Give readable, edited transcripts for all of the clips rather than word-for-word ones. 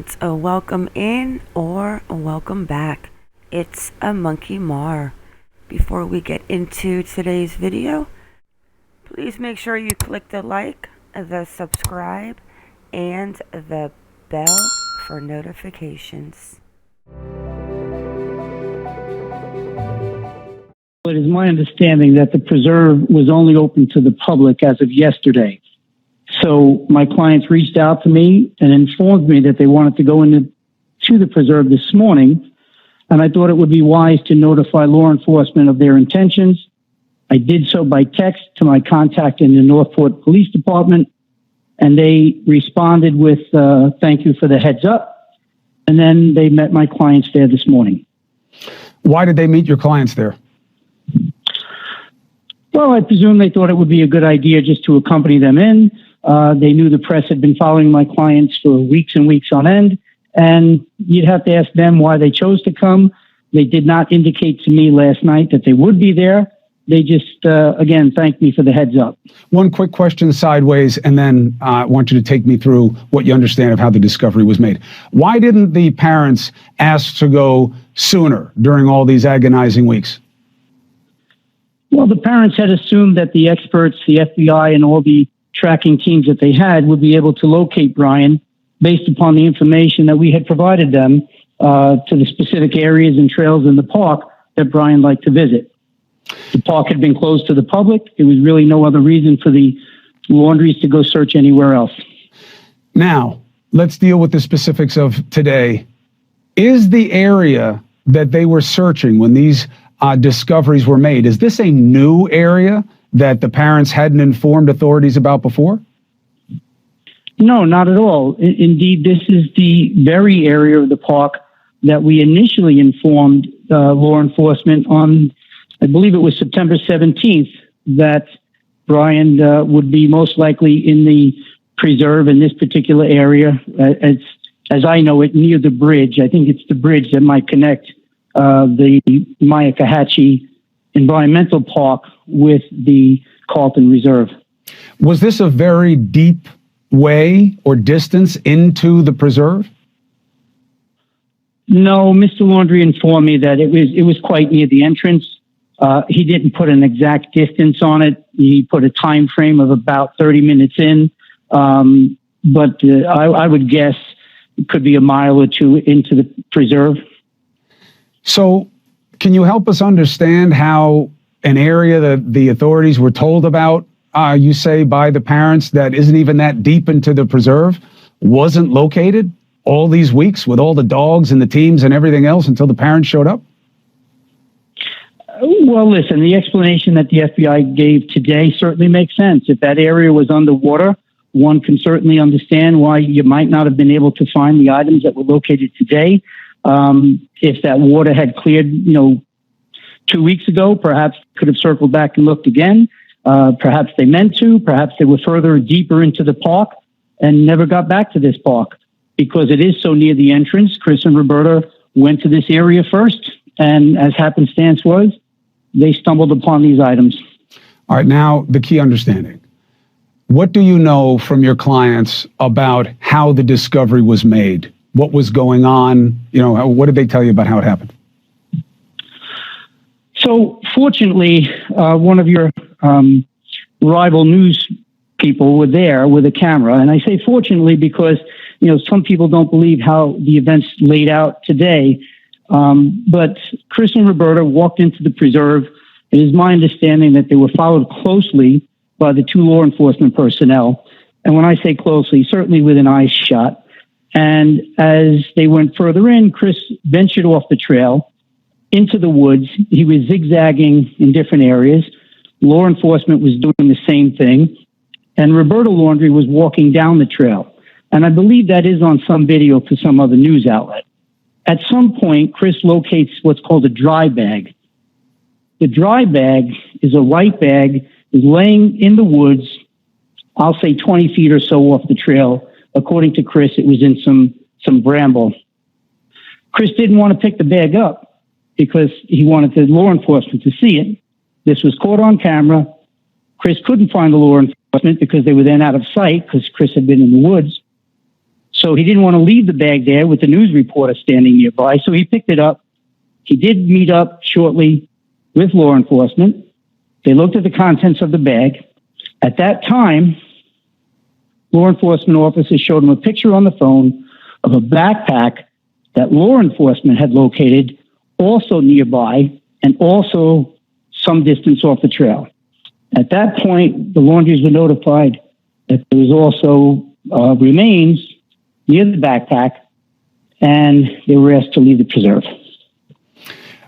and welcome in or welcome back. It's a MonkieMar. Before we get into today's video, please make sure you click the like, the subscribe, and the bell for notifications. It is my understanding that the preserve was only open to the public as of yesterday. So my clients reached out to me and informed me that they wanted to go into the preserve this morning, and I thought it would be wise to notify law enforcement of their intentions. I did so by text to my contact in the Northport Police Department, and they responded with thank you for the heads up, and then they met my clients there this morning. Why did they meet your clients there? Well, I presume they thought it would be a good idea just to accompany them in. They knew the press had been following my clients for weeks and weeks on end, and you'd have to ask them why they chose to come. They did not indicate to me last night that they would be there. They just, again, thanked me for the heads up. One quick question sideways, and then I want you to take me through what you understand of how the discovery was made. Why didn't the parents ask to go sooner during all these agonizing weeks? Well, the parents had assumed that the experts, the FBI, and all the tracking teams that they had would be able to locate Brian based upon the information that we had provided them to the specific areas and trails in the park that Brian liked to visit. The park had been closed to the public. There was really no other reason for the Laundries to go search anywhere else. Now, let's deal with the specifics of today. Is the area that they were searching when these discoveries were made, is this a new area that the parents hadn't informed authorities about before? No, not at all. Indeed, this is the very area of the park that we initially informed law enforcement on, I believe it was September 17th, that Brian would be most likely in the preserve in this particular area. As I know it, near the bridge. I think it's the bridge that might connect the Myakkahatchee Environmental Park with the Carlton Reserve. Was this a very deep way or distance into the preserve? No, Mr. Laundrie informed me that it was quite near the entrance. He didn't put an exact distance on it. He put a time frame of about 30 minutes in, but I would guess it could be a mile or two into the preserve. So can you help us understand how an area that the authorities were told about, you say by the parents, that isn't even that deep into the preserve, wasn't located all these weeks with all the dogs and the teams and everything else until the parents showed up? Well, listen, the explanation that the FBI gave today certainly makes sense. If that area was underwater, one can certainly understand why you might not have been able to find the items that were located today. If that water had cleared, 2 weeks ago, perhaps could have circled back and looked again. Perhaps they meant to. Perhaps they were further deeper into the park and never got back to this park because it is so near the entrance. Chris and Roberta went to this area first, and as happenstance was, they stumbled upon these items. All right, now the key understanding. What do you know from your clients about how the discovery was made? What was going on? What did they tell you about how it happened? So fortunately, one of your rival news people were there with a camera. And I say fortunately because, some people don't believe how the events laid out today. But Chris and Roberta walked into the preserve. It is my understanding that they were followed closely by the two law enforcement personnel. And when I say closely, certainly within eye shot. And as they went further in, Chris ventured off the trail into the woods. He was zigzagging in different areas. Law enforcement was doing the same thing. And Roberta Laundrie was walking down the trail. And I believe that is on some video for some other news outlet. At some point, Chris locates what's called a dry bag. The dry bag is a white bag, is laying in the woods, I'll say 20 feet or so off the trail. According to Chris, it was in some bramble. Chris didn't want to pick the bag up because he wanted the law enforcement to see it. This was caught on camera. Chris couldn't find the law enforcement because they were then out of sight because Chris had been in the woods. So he didn't want to leave the bag there with the news reporter standing nearby. So he picked it up. He did meet up shortly with law enforcement. They looked at the contents of the bag. At that time, law enforcement officers showed him a picture on the phone of a backpack that law enforcement had located also nearby and also some distance off the trail. At that point, the Laundries were notified that there was also remains near the backpack, and they were asked to leave the preserve.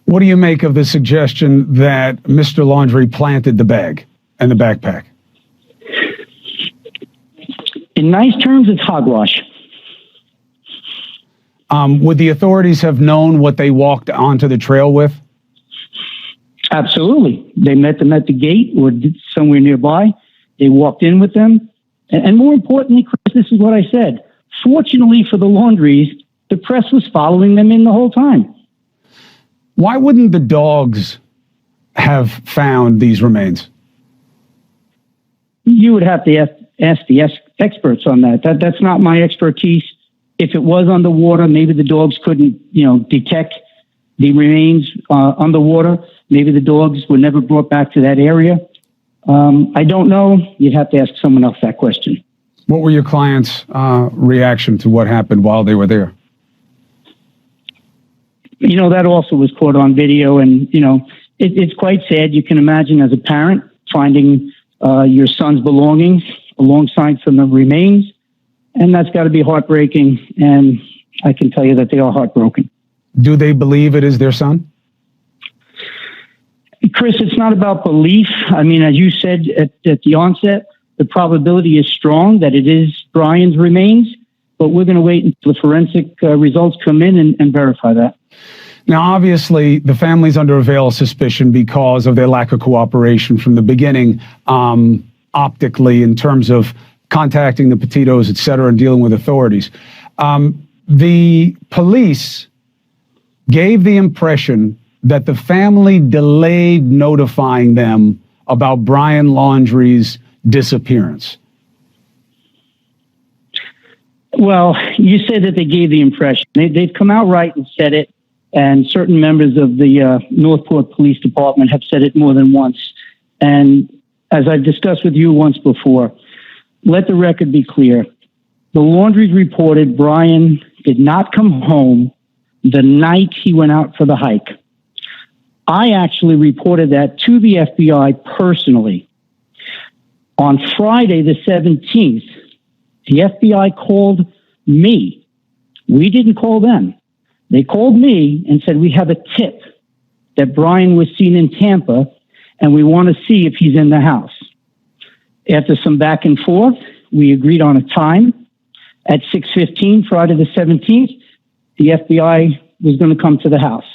What do you make of the suggestion that Mr. Laundrie planted the bag and the backpack? In nice terms, it's hogwash. Would the authorities have known what they walked onto the trail with? Absolutely. They met them at the gate or somewhere nearby. They walked in with them. And more importantly, Chris, this is what I said. Fortunately for the Laundries, the press was following them in the whole time. Why wouldn't the dogs have found these remains? You would have to ask the experts on that. That's not my expertise. If it was underwater, maybe the dogs couldn't, detect the remains underwater. Maybe the dogs were never brought back to that area. I don't know. You'd have to ask someone else that question. What were your clients' reaction to what happened while they were there? That also was caught on video, and, it's quite sad. You can imagine as a parent finding your son's belongings alongside some of the remains, and that's got to be heartbreaking, and I can tell you that they are heartbroken. Do they believe it is their son? Chris, it's not about belief. I mean, as you said at the onset, the probability is strong that it is Brian's remains, but we're going to wait until the forensic results come in and verify that. Now, obviously, the family's under a veil of suspicion because of their lack of cooperation from the beginning, optically, in terms of contacting the Petitos, et cetera, and dealing with authorities. The police gave the impression that the family delayed notifying them about Brian Laundrie's disappearance. Well, you said that they gave the impression. They've come out right and said it, and certain members of the Northport Police Department have said it more than once. And as I've discussed with you once before, let the record be clear. The Laundries reported Brian did not come home the night he went out for the hike. I actually reported that to the FBI personally. On Friday, the 17th, the FBI called me. We didn't call them. They called me and said, we have a tip that Brian was seen in Tampa, and we want to see if he's in the house. After some back and forth, we agreed on a time. At 6:15, Friday the 17th, the FBI was going to come to the house.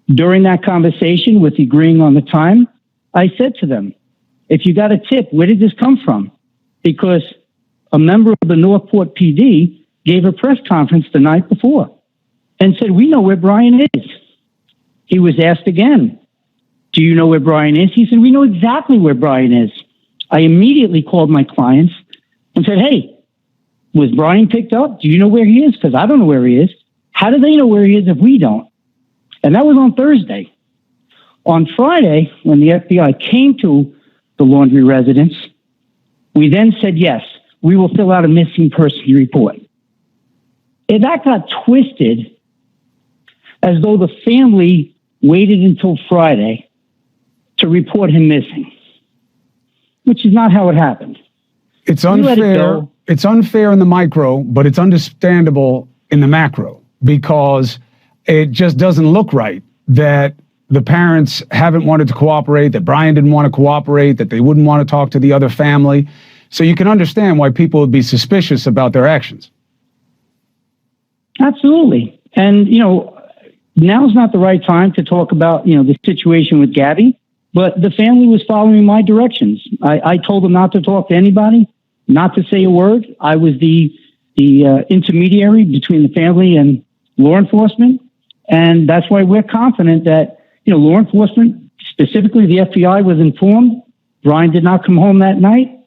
During that conversation, with agreeing on the time, I said to them, if you got a tip, where did this come from? Because a member of the Northport PD gave a press conference the night before and said, we know where Brian is. He was asked again, do you know where Brian is? He said, we know exactly where Brian is. I immediately called my clients and said, hey, was Brian picked up? Do you know where he is? Because I don't know where he is. How do they know where he is if we don't? And that was on Thursday. On Friday, when the FBI came to the Laundrie residence, we then said, yes, we will fill out a missing persons report. And that got twisted as though the family waited until Friday to report him missing, which is not how it happened. It's unfair. It's unfair in the micro, but it's understandable in the macro, because it just doesn't look right that the parents haven't wanted to cooperate, that Brian didn't want to cooperate, that they wouldn't want to talk to the other family. So you can understand why people would be suspicious about their actions. Absolutely. And, now's not the right time to talk about, the situation with Gabby, but the family was following my directions. I told them not to talk to anybody, not to say a word. I was the intermediary between the family and law enforcement. And that's why we're confident that, law enforcement, specifically the FBI, was informed. Brian did not come home that night.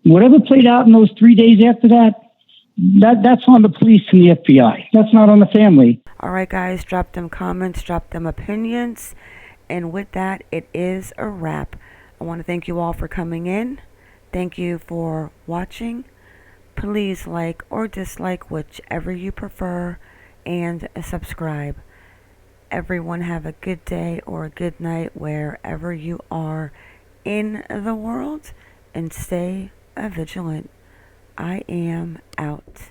Whatever played out in those 3 days after that, that's on the police and the FBI. That's not on the family. All right, guys, drop them comments, drop them opinions. And with that, it is a wrap. I want to thank you all for coming in. Thank you for watching. Please like or dislike, whichever you prefer, and subscribe. Everyone have a good day or a good night wherever you are in the world, and stay vigilant. I am out.